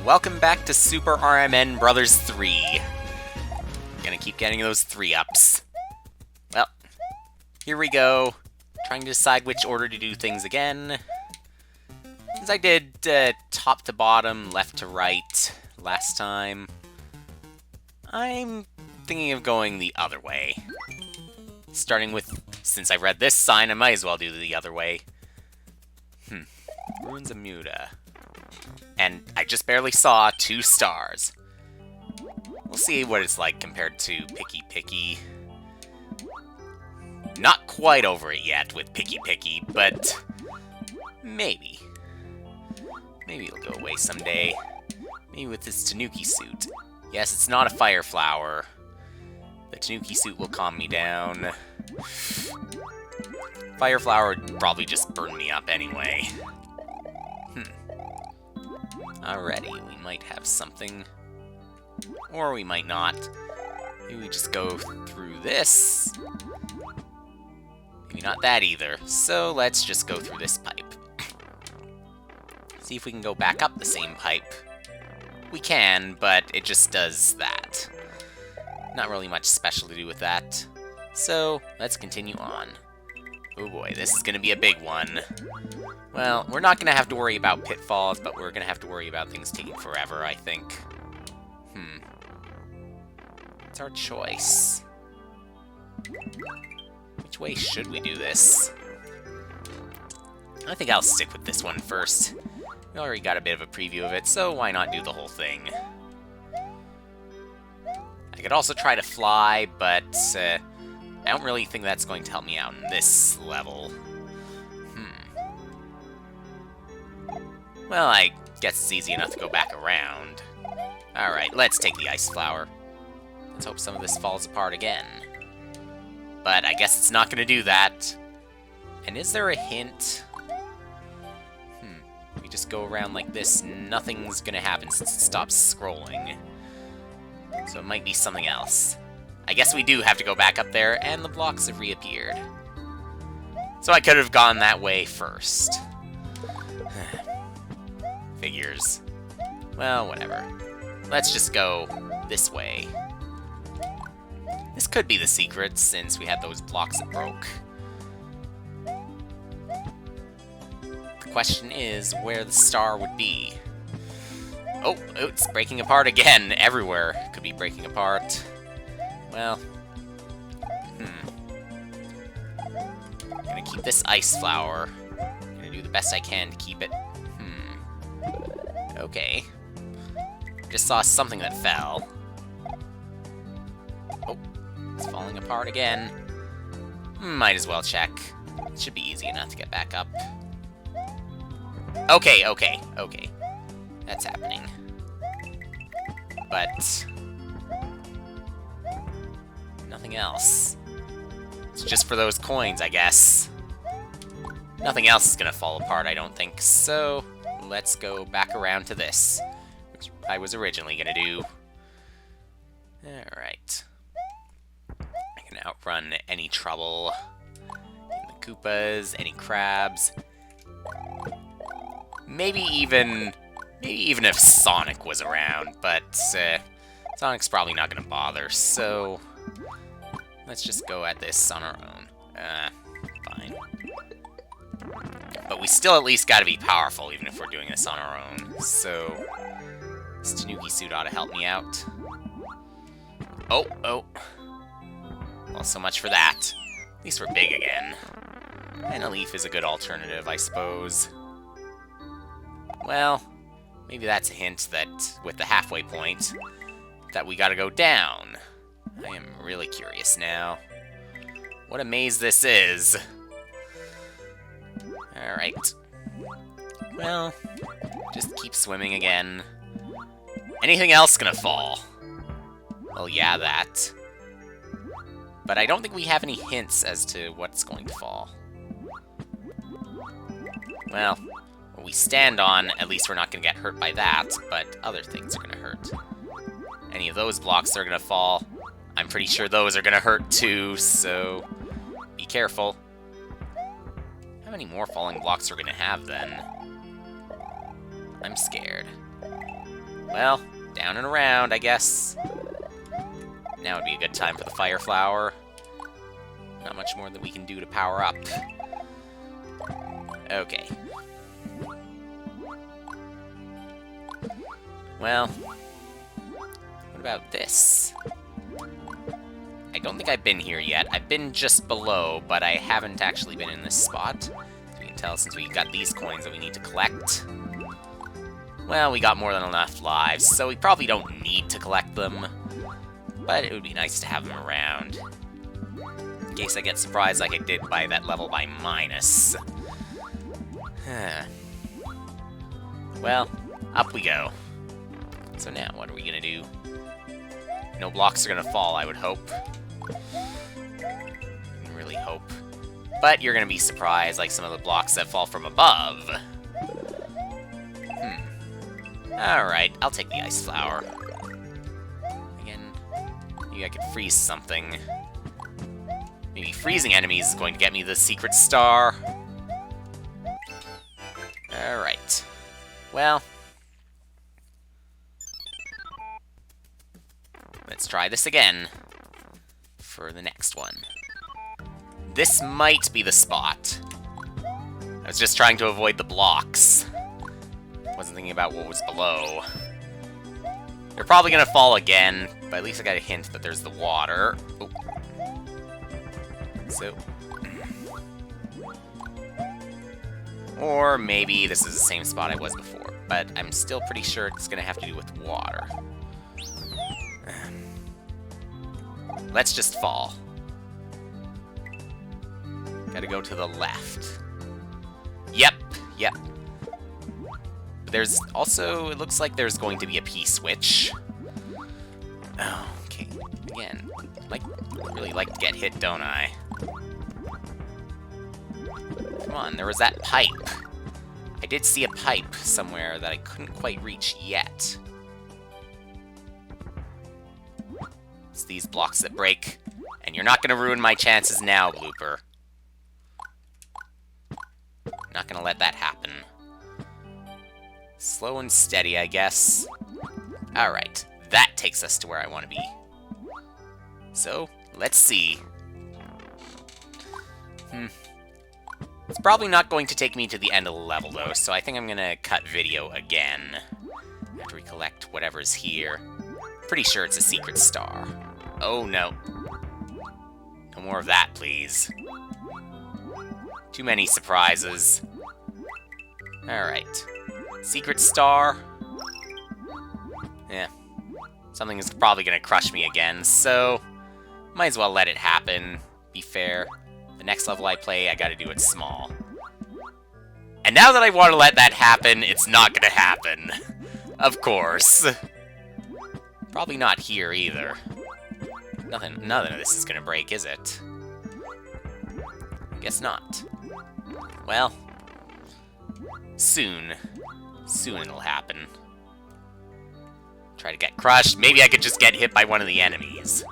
Welcome back to Super RMN Brothers 3. Gonna keep getting those 3-ups. Well, here we go. Trying to decide which order to do things again. Since I did top to bottom, left to right last time, I'm thinking of going the other way. Starting with, since I read this sign, I might as well do the other way. Ruins of Muda. And I just barely saw 2 stars. We'll see what it's like compared to Picky Picky. Not quite over it yet with Picky Picky, but maybe. Maybe it'll go away someday. Maybe with this Tanuki suit. Yes, it's not a fire flower. The Tanuki suit will calm me down. Fire flower would probably just burn me up anyway. Alrighty, we might have something. Or we might not. Maybe we just go through this. Maybe not that either. So let's just go through this pipe. See if we can go back up the same pipe. We can, but it just does that. Not really much special to do with that. So let's continue on. Oh boy, this is gonna be a big one. Well, we're not gonna have to worry about pitfalls, but we're gonna have to worry about things taking forever, I think. It's our choice. Which way should we do this? I think I'll stick with this one first. We already got a bit of a preview of it, so why not do the whole thing? I could also try to fly, but I don't really think that's going to help me out in this level. Well, I guess it's easy enough to go back around. Alright, let's take the ice flower. Let's hope some of this falls apart again. But I guess it's not going to do that. And is there a hint? If we just go around like this, nothing's going to happen since it stops scrolling. So it might be something else. I guess we do have to go back up there, and the blocks have reappeared. So I could have gone that way first. Figures. Well, whatever. Let's just go this way. This could be the secret, since we had those blocks that broke. The question is where the star would be. Oh, it's breaking apart again. Everywhere could be breaking apart. Well, I'm gonna keep this ice flower. I'm gonna do the best I can to keep it. Okay. Just saw something that fell. Oh, it's falling apart again. Might as well check. It should be easy enough to get back up. Okay. That's happening. But nothing else. It's just for those coins, I guess. Nothing else is gonna fall apart, I don't think. So let's go back around to this, which I was originally gonna do. Alright. I can outrun any trouble. The Koopas, any crabs. Maybe even if Sonic was around, but Sonic's probably not gonna bother, so let's just go at this on our own. Fine. But we still at least gotta be powerful, even if we're doing this on our own. So this Tanuki suit ought to help me out. Oh. Well, so much for that. At least we're big again. And a leaf is a good alternative, I suppose. Well, maybe that's a hint that, with the halfway point, that we gotta go down. I am really curious now. What a maze this is. Alright. Well, just keep swimming again. Anything else gonna fall? Well, yeah, that. But I don't think we have any hints as to what's going to fall. Well, what we stand on, at least we're not gonna get hurt by that, but other things are gonna hurt. Any of those blocks that are gonna fall, I'm pretty sure those are gonna hurt too, so be careful. How many more falling blocks are we gonna have then? I'm scared. Well, down and around, I guess. Now would be a good time for the Fire Flower. Not much more that we can do to power up. Okay. Well, what about this? I don't think I've been here yet. I've been just below, but I haven't actually been in this spot. As we can tell, since we got these coins that we need to collect. Well, we got more than enough lives, so we probably don't need to collect them. But it would be nice to have them around. In case I get surprised like I did by that level by minus. Well, up we go. So now, what are we gonna do? No blocks are gonna fall, I would hope. Really hope. But you're gonna be surprised, like some of the blocks that fall from above. Alright, I'll take the Ice Flower. Again, maybe I could freeze something. Maybe freezing enemies is going to get me the secret star. Alright. Well, let's try this again for the next one. This might be the spot. I was just trying to avoid the blocks. Wasn't thinking about what was below. They're probably gonna fall again, but at least I got a hint that there's the water. Oh. So. Or maybe this is the same spot I was before, but I'm still pretty sure it's gonna have to do with water. Let's just fall. Gotta go to the left. Yep. But there's also, it looks like there's going to be a P-switch. Oh, okay. Again, really like to get hit, don't I? Come on, there was that pipe. I did see a pipe somewhere that I couldn't quite reach yet. It's these blocks that break, and you're not gonna ruin my chances now, Blooper. Not gonna let that happen. Slow and steady, I guess. Alright, that takes us to where I want to be. So, let's see. It's probably not going to take me to the end of the level, though, so I think I'm gonna cut video again. After we collect whatever's here. Pretty sure it's a secret star. Oh, no. No more of that, please. Too many surprises. Alright. Secret star. Yeah. Something is probably gonna crush me again, so might as well let it happen. Be fair. The next level I play, I gotta do it small. And now that I want to let that happen, it's not gonna happen. Of course. Probably not here either. None of this is gonna break, is it? Guess not. Well, soon. Soon it'll happen. Try to get crushed. Maybe I could just get hit by one of the enemies.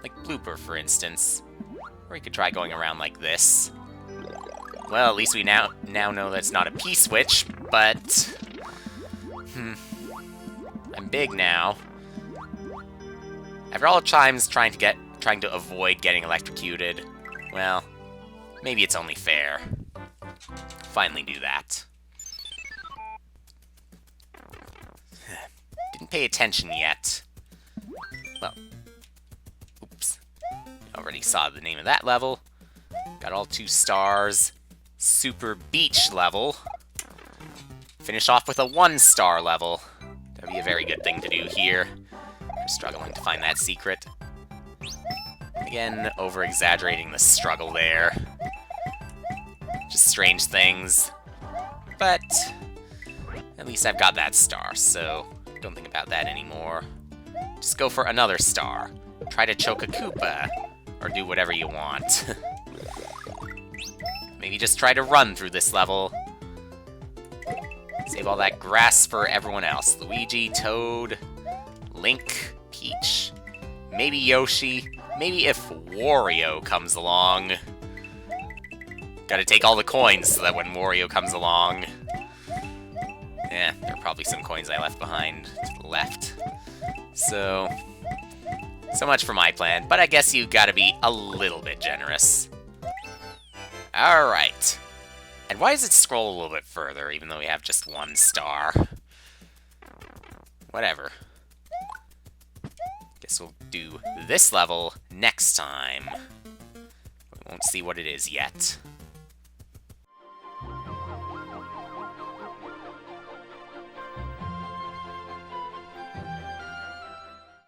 Like Blooper, for instance. Or you could try going around like this. Well, at least we now know that it's not a P-switch, but... I'm big now. After all the times trying to avoid getting electrocuted, well, maybe it's only fair. Finally do that. Didn't pay attention yet. Well, oops. Already saw the name of that level. Got all 2 stars. Super beach level. Finish off with a 1-star level. That'd be a very good thing to do here. I'm struggling to find that secret. Again, over-exaggerating the struggle there. Just strange things. But at least I've got that star, so don't think about that anymore. Just go for another star. Try to choke a Koopa, or do whatever you want. Maybe just try to run through this level. Save all that grass for everyone else. Luigi, Toad, Link, Peach, maybe Yoshi, maybe if Wario comes along. Gotta take all the coins so that when Wario comes along... Yeah, they're probably some coins I left behind to the left. So much for my plan, but I guess you gotta be a little bit generous. Alright. And why does it scroll a little bit further, even though we have just 1 star? Whatever. Guess we'll do this level next time. We won't see what it is yet.